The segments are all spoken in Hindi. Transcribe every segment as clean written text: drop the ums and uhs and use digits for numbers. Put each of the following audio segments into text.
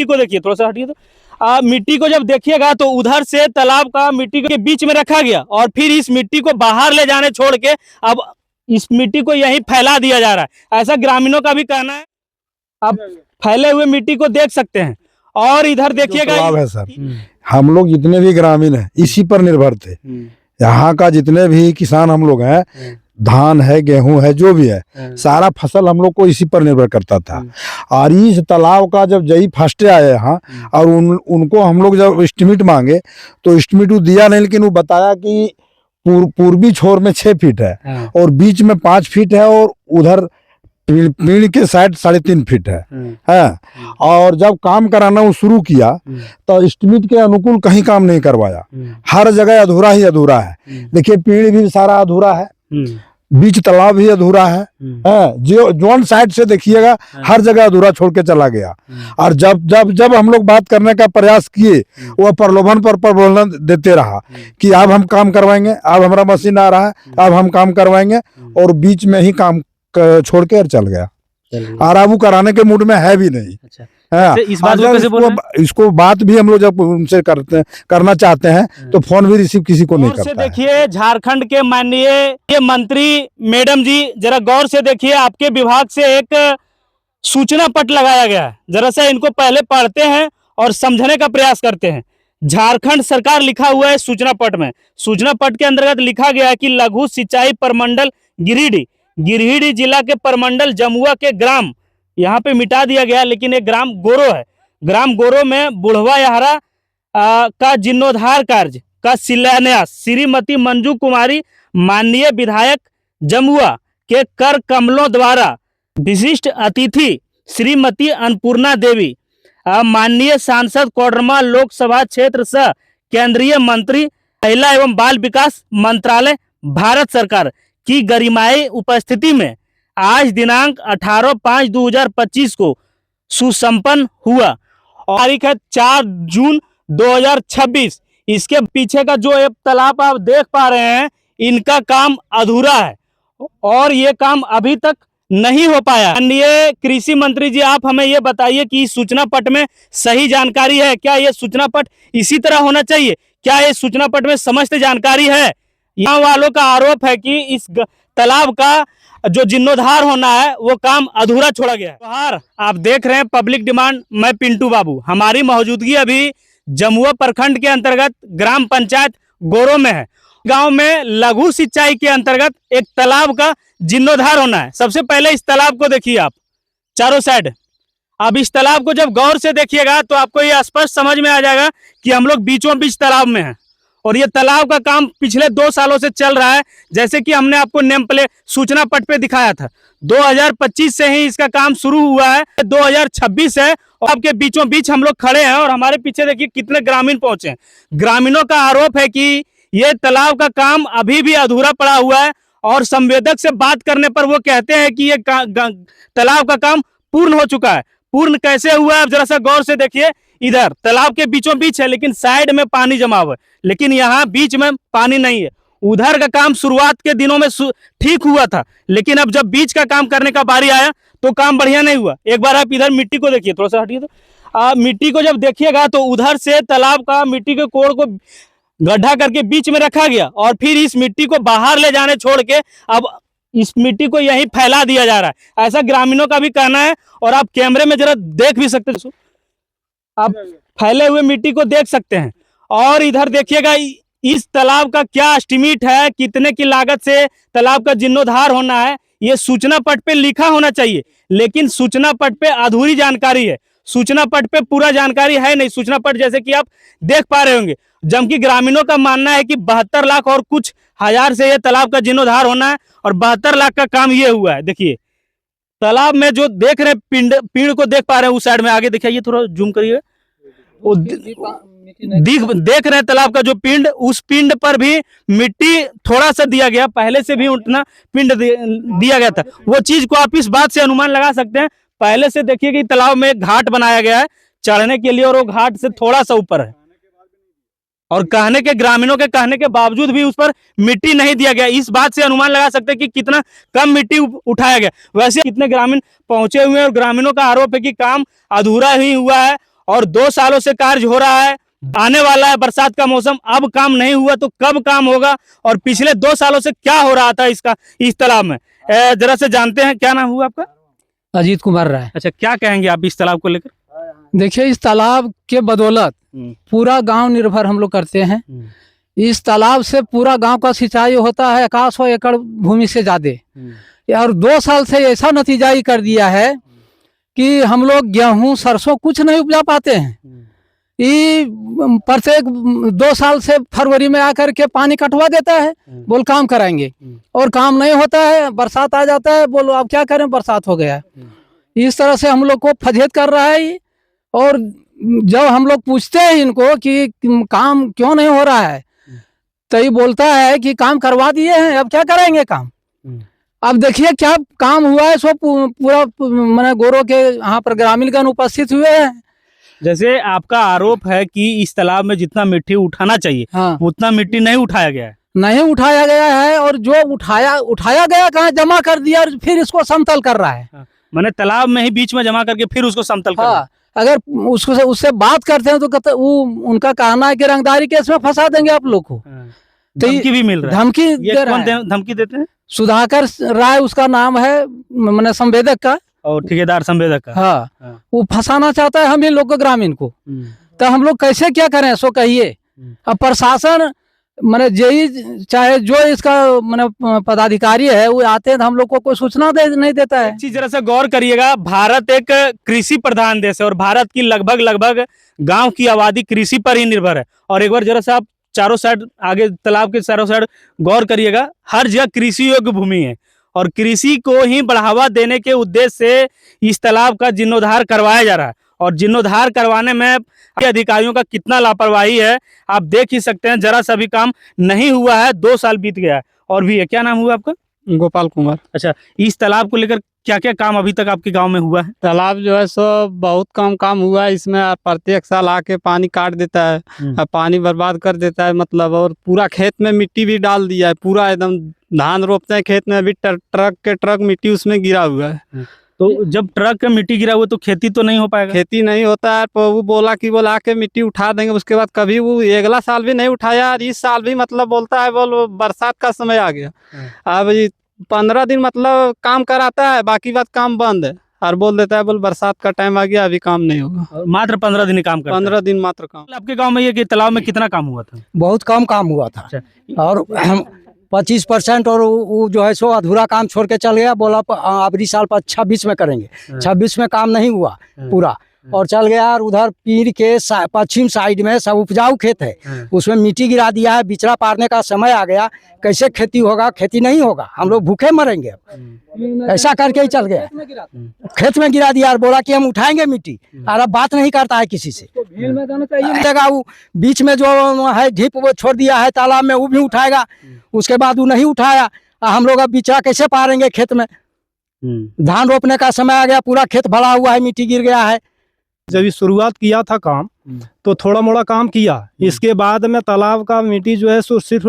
को देखिए, थोड़ा सा हटिए तो मिट्टी को जब देखिएगा तो उधर से तालाब का मिट्टी के बीच में रखा गया और फिर इस मिट्टी को बाहर ले जाने छोड़ के अब इस मिट्टी को यहीं फैला दिया जा रहा है। ऐसा ग्रामीणों का भी कहना है। अब फैले हुए मिट्टी को देख सकते हैं और इधर देखिएगा है सर, हम लोग जितने भी ग्रामीण हैं इसी पर निर्भर थे। यहाँ का जितने भी किसान हम लोग हैं, धान है, गेहूं है, जो भी है, सारा फसल हम लोग को इसी पर निर्भर करता था। और इस तालाब का जब जई फर्स्ट आए यहाँ और उनको हम लोग जब एस्टिमेट मांगे तो एस्टिमेट वो दिया नहीं, लेकिन वो बताया कि पूर्वी छोर में 6 फीट है और बीच में 5 फीट है और उधर पीढ़ के साइड 3.5 फीट है। और जब काम कराना वो शुरू किया तो एस्टिमेट के अनुकूल कहीं काम नहीं करवाया, हर जगह अधूरा ही अधूरा है। देखिए पीढ़ भी सारा अधूरा है, बीच तालाब भी अधूरा है, जो जोन साइड से देखिएगा हर जगह अधूरा छोड़ के चला गया। और जब जब जब हम लोग बात करने का प्रयास किए वो प्रलोभन पर प्रलोभन देते रहा कि अब हम काम करवाएंगे, अब हमारा मशीन आ रहा है, अब हम काम करवाएंगे, और बीच में ही काम छोड़ के चल गया। और अब वो कराने के मूड में है भी नहीं। इस बात इसको बात भी हम लोग जब उनसे करना चाहते हैं तो फोन भी रिसीव किसी को नहीं करता है। देखिए झारखंड के माननीय मंत्री मैडम जी, जरा गौर से देखिए, आपके विभाग से एक सूचना पट लगाया गया है, जरा सा इनको पहले पढ़ते हैं और समझने का प्रयास करते हैं। झारखंड सरकार लिखा हुआ है सूचना पट में। सूचना पट के अंतर्गत लिखा गया है कि लघु सिंचाई प्रमंडल गिरिडीह जिला के प्रमंडल जमुआ के ग्राम, यहाँ पे मिटा दिया गया लेकिन एक ग्राम गोरो है। ग्राम गोरो में बुढ़वा यहारा का जीर्णोद्धार कार्य का शिलान्यास श्रीमती मंजू कुमारी माननीय विधायक जमुआ के कर कमलों द्वारा, विशिष्ट अतिथि श्रीमती अन्नपूर्णा देवी, माननीय सांसद कोडरमा लोकसभा क्षेत्र सह केंद्रीय मंत्री महिला एवं बाल विकास मंत्रालय भारत सरकार की गरिमाई उपस्थिति में आज दिनांक 18/5/2025 को सुसंपन्न हुआ। और तारीख है 4 जून 2026। इसके पीछे का जो एक तालाब आप देख पा रहे हैं, इनका काम अधूरा है और ये काम अभी तक नहीं हो पाया। माननीय कृषि मंत्री जी, आप हमें ये बताइए कि इस सूचना पट में सही जानकारी है क्या? ये सूचना पट इसी तरह होना चाहिए क्या? ये सूचना पट में समस्त जानकारी है? यहाँ वालों का आरोप है कि इस तालाब का जो जीर्णोद्धार होना है वो काम अधूरा छोड़ा गया है। आप देख रहे हैं पब्लिक डिमांड, मैं पिंटू बाबू। हमारी मौजूदगी अभी जमुआ प्रखंड के अंतर्गत ग्राम पंचायत गोरो में है। गांव में लघु सिंचाई के अंतर्गत एक तालाब का जीर्णोद्धार होना है। सबसे पहले इस तालाब को देखिए आप चारों साइड। अब इस तालाब को जब गौर से देखिएगा तो आपको ये स्पष्ट समझ में आ जाएगा कि हम लोग बीचों बीच तालाब में हैं और ये तालाब का काम पिछले 2 सालों से चल रहा है। जैसे कि हमने आपको नेम प्लेट सूचना पट पे दिखाया था, 2025 से ही इसका काम शुरू हुआ है, 2026 है और आपके बीचों बीच हम लोग खड़े हैं और हमारे पीछे देखिए कितने ग्रामीण पहुंचे हैं। ग्रामीणों का आरोप है कि ये तालाब का काम अभी भी अधूरा पड़ा हुआ है और संवेदक से बात करने पर वो कहते हैं कि ये तालाब का काम पूर्ण हो चुका है। पूर्ण कैसे हुआ है, आप जरा सा गौर से देखिए। इधर तालाब के बीचों बीच है लेकिन साइड में पानी जमा हुआ है, लेकिन यहाँ बीच में पानी नहीं है। उधर का काम शुरुआत के दिनों में ठीक हुआ था, लेकिन अब जब बीच का काम करने का बारी आया तो काम बढ़िया नहीं हुआ। एक बार आप इधर मिट्टी को देखिए, थोड़ा सा हटिए तो मिट्टी को जब देखिएगा तो उधर से तालाब का मिट्टी के कोड़ को गड्ढा करके बीच में रखा गया और फिर इस मिट्टी को बाहर ले जाने छोड़ के अब इस मिट्टी को यहीं फैला दिया जा रहा है। ऐसा ग्रामीणों का भी कहना है और आप कैमरे में जरा देख भी सकते हैं, आप फैले हुए मिट्टी को देख सकते हैं। और इधर देखिएगा इस तालाब का क्या एस्टिमेट है, कितने की लागत से तालाब का जीर्णोद्धार होना है, ये सूचना पट पे लिखा होना चाहिए, लेकिन सूचना पट पे अधूरी जानकारी है। सूचना पट पे पूरा जानकारी है नहीं। सूचना पट जैसे कि आप देख पा रहे होंगे, जबकि ग्रामीणों का मानना है कि 72 लाख और कुछ हजार से ये तालाब का जीर्णोद्धार होना है और 72 लाख का काम ये हुआ है। देखिए तालाब में जो देख रहे पीड़ को देख पा रहे हैं उस साइड में, आगे दिखाइए, थोड़ा जूम करिए, वो देख रहे हैं तालाब का जो पिंड, उस पिंड पर भी मिट्टी थोड़ा सा दिया गया, पहले से भी उतना पिंड दिया गया था। वो चीज को आप इस बात से अनुमान लगा सकते हैं, पहले से देखिए कि तालाब में एक घाट बनाया गया है चढ़ने के लिए और वो घाट से थोड़ा सा ऊपर है और ग्रामीणों के कहने के बावजूद भी उस पर मिट्टी नहीं दिया गया। इस बात से अनुमान लगा सकते हैं कि कितना कम मिट्टी उठाया गया। वैसे कितने ग्रामीण पहुंचे हुए हैं और ग्रामीणों का आरोप है कि काम अधूरा ही हुआ है और 2 सालों से कार्य हो रहा है, आने वाला है बरसात का मौसम, अब काम नहीं हुआ तो कब काम होगा और पिछले 2 सालों से क्या हो रहा था इस तालाब में। जरा से जानते हैं, क्या नाम हुआ आपका? अजीत कुमार राय। अच्छा, क्या कहेंगे आप इस तालाब को लेकर? देखिए, इस तालाब के बदौलत पूरा गांव निर्भर हम लोग करते हैं। इस तालाब से पूरा गांव का सिंचाई होता है 100 एकड़ भूमि से ज्यादा। और 2 साल से ऐसा नतीजा ही कर दिया है कि हम लोग गेहूं सरसों कुछ नहीं उपजा पाते हैं। ये प्रत्येक 2 साल से फरवरी में आकर के पानी कटवा देता है, बोल काम कराएंगे, और काम नहीं होता है। बरसात आ जाता है, बोलो अब क्या करें, बरसात हो गया है। इस तरह से हम लोग को फजेत कर रहा है। और जब हम लोग पूछते हैं इनको कि काम क्यों नहीं हो रहा है, तो ये बोलता है कि काम करवा दिए हैं, अब क्या करेंगे काम। अब देखिए क्या काम हुआ है, सो पूरा मैंने गोरों के यहाँ पर ग्रामीणगण उपस्थित हुए हैं। जैसे आपका आरोप है कि इस तालाब में जितना मिट्टी उठाना चाहिए, हाँ, उतना मिट्टी नहीं उठाया गया है। नहीं उठाया गया है, और जो उठाया गया कहाँ जमा कर दिया, और फिर इसको समतल कर रहा है। मैंने तालाब में ही बीच में जमा करके फिर उसको समतल कर हाँ, अगर उससे बात करते हैं तो वो उनका कहना है कि रंगदारी केस में फंसा देंगे आप लोग को। तो धमकी भी मिल रहा है। धमकी ये दे रहा कौन है। धमकी देते हैं? सुधाकर राय उसका नाम है, मैंने संवेदक का, और ठेकेदार संवेदक का। हाँ, वो फंसाना चाहता है हम इन लोग को, ग्रामीण को। तो हम लोग कैसे क्या करें, सो कहिए। अब प्रशासन मैंने जेई चाहे जो इसका मैंने पदाधिकारी है, वो आते हैं तो हम लोग को कोई सूचना नहीं देता है। चीज जरा सा गौर करिएगा, भारत एक कृषि प्रधान देश है और भारत की लगभग गांव की आबादी कृषि पर ही निर्भर है। और एक बार जरा सा आप चारों साइड, आगे तालाब के चारों साइड गौर करिएगा, हर जगह कृषि योग्य भूमि है और कृषि को ही बढ़ावा देने के उद्देश्य से इस तालाब का जीर्णोद्धार करवाया जा रहा है। और जीर्णोद्धार करवाने में अधिकारियों का कितना लापरवाही है आप देख ही सकते हैं। जरा सा भी काम नहीं हुआ है, 2 साल बीत गया है और भी है। क्या नाम हुआ आपका? गोपाल कुमार। अच्छा, इस तालाब को लेकर क्या क्या काम अभी तक आपके गांव में हुआ है? तालाब जो है सो बहुत कम काम हुआ है। इसमें प्रत्येक साल आके पानी काट देता है, पानी बर्बाद कर देता है मतलब, और पूरा खेत में मिट्टी भी डाल दिया है। पूरा एकदम धान रोपते हैं खेत में, अभी ट्रक के ट्रक मिट्टी उसमें गिरा हुआ है। तो जब ट्रक का मिट्टी गिरा हुआ तो खेती तो नहीं हो पाएगा? खेती नहीं होता है। तो वो बोला कि बोला के मिट्टी उठा देंगे, उसके बाद कभी वो अगला साल भी नहीं उठाया। और इस साल भी मतलब बोलता है बोल बरसात का समय आ गया, अब 15 दिन मतलब काम कराता है, बाकी बात काम बंद है। और बोल देता है बोल बरसात का टाइम आ गया, अभी काम नहीं होगा। मात्र 15 दिन ही काम करता है? 15 दिन मात्र काम। आपके गांव में ये कि तालाब में कितना काम हुआ था? बहुत कम काम हुआ था। अच्छा। और 25% और वो जो है सो अधूरा काम छोड़ के चल गया। बोला अगली साल पर 26 में करेंगे, 26 में काम नहीं हुआ पूरा, और चल गया। और उधर पीर के पश्चिम साइड में सब उपजाऊ खेत है, उसमें मिट्टी गिरा दिया है। बिचड़ा पारने का समय आ गया, कैसे खेती होगा? खेती नहीं होगा, हम लोग भूखे मरेंगे। ऐसा करके ही चल गया, खेत में गिरा दिया और बोला कि हम उठाएंगे मिट्टी, और अब बात नहीं करता है किसी से। जगह वो बीच में जो है ढीप वो छोड़ दिया है तालाब में, वो भी उठाएगा। उसके बाद वो नहीं उठाया, हम लोग अब बिचड़ा कैसे पारेंगे खेत में? धान रोपने का समय आ गया, पूरा खेत भरा हुआ है, मिट्टी गिर गया है। जब ये शुरुआत किया था काम तो थोड़ा मोड़ा काम किया। इसके बाद में तालाब का मिट्टी जो है सो सिर्फ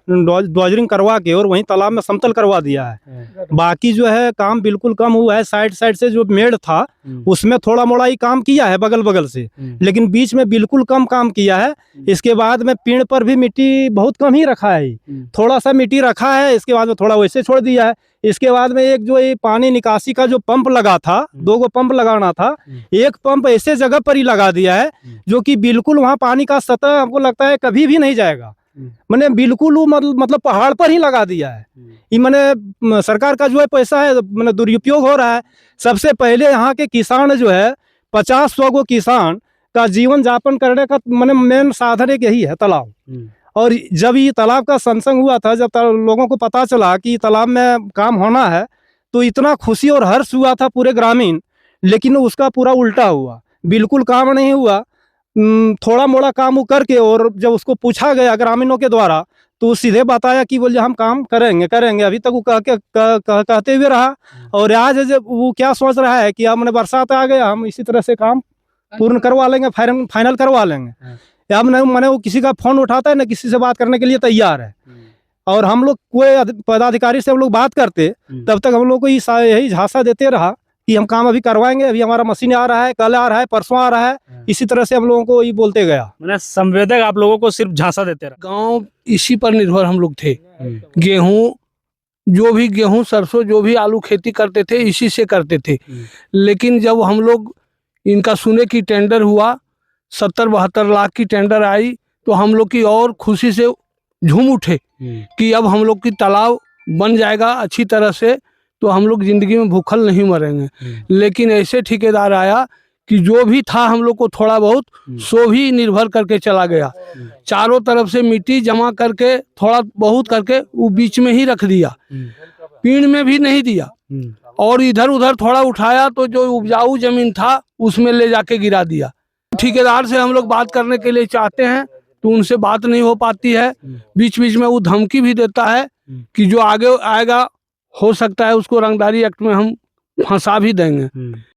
ड्वाजरिंग करवा के और वहीं तालाब में समतल करवा दिया है। बाकी जो है काम बिल्कुल कम हुआ है। साइड से जो मेड़ था उसमें थोड़ा मोड़ा ही काम किया है बगल से, लेकिन बीच में बिल्कुल कम काम किया है। इसके बाद में पेड़ पर भी मिट्टी बहुत कम ही रखा है, थोड़ा सा मिट्टी रखा है। इसके बाद में थोड़ा वैसे छोड़ दिया है। इसके बाद में एक जो ये पानी निकासी का जो पंप लगा था, 2 पांप लगाना था, एक पंप ऐसे जगह पर ही लगा दिया है जो कि बिल्कुल वहाँ पानी का सतह हमको लगता है कभी भी नहीं जाएगा। मैंने बिल्कुल वो मतलब पहाड़ पर ही लगा दिया है। ये मैंने सरकार का जो है पैसा है मैंने दुरुपयोग हो रहा है। सबसे पहले यहाँ के किसान जो है 50-100 गो किसान का जीवन यापन करने का मैंने मेन साधन एक यही है, तालाब। और जब ये तालाब का सत्संग हुआ था, जब लोगों को पता चला कि तालाब में काम होना है, तो इतना खुशी और हर्ष हुआ था पूरे ग्रामीण। लेकिन उसका पूरा उल्टा हुआ, बिल्कुल काम नहीं हुआ। थोड़ा मोड़ा काम वो करके, और जब उसको पूछा गया ग्रामीणों के द्वारा तो सीधे बताया कि बोलिए हम काम करेंगे। अभी तक वो कहते हुए रहा। और आज जब वो क्या सोच रहा है कि अब मैंने बरसात आ गया, हम इसी तरह से काम पूर्ण करवा लेंगे, फाइनल करवा लेंगे। अब मैंने वो किसी का फोन उठाता है ना, किसी से बात करने के लिए तैयार है। और हम लोग कोई पदाधिकारी से हम लोग बात करते, तब तक हम लोग को यही झांसा देते रहा कि हम काम अभी करवाएंगे, अभी हमारा मशीन आ रहा है, कल आ रहा है, परसों आ रहा है। इसी तरह से हम लोगों को ये बोलते गया। मैंने संवेदक आप लोगों को सिर्फ झांसा देते रहा। गांव इसी पर निर्भर हम लोग थे। गेहूं, जो भी गेहूं, सरसों, जो भी आलू खेती करते थे इसी से करते थे। लेकिन जब हम लोग इनका सुने कि टेंडर हुआ, 70-72 लाख की टेंडर आई, तो हम लोग की और खुशी से झूम उठे कि अब हम लोग की तालाब बन जाएगा अच्छी तरह से, तो हम लोग जिंदगी में भूखल नहीं मरेंगे। लेकिन ऐसे ठेकेदार आया कि जो भी था हम लोग को थोड़ा बहुत सो भी निर्भर करके चला गया। चारों तरफ से मिट्टी जमा करके थोड़ा बहुत करके वो बीच में ही रख दिया, पीड़ में भी नहीं दिया, और इधर उधर थोड़ा उठाया तो जो उपजाऊ जमीन था उसमें ले जाके गिरा दिया। ठेकेदार से हम लोग बात करने के लिए चाहते हैं तो उनसे बात नहीं हो पाती है। बीच बीच में वो धमकी भी देता है कि जो आगे आएगा हो सकता है उसको रंगदारी एक्ट में हम फंसा भी देंगे।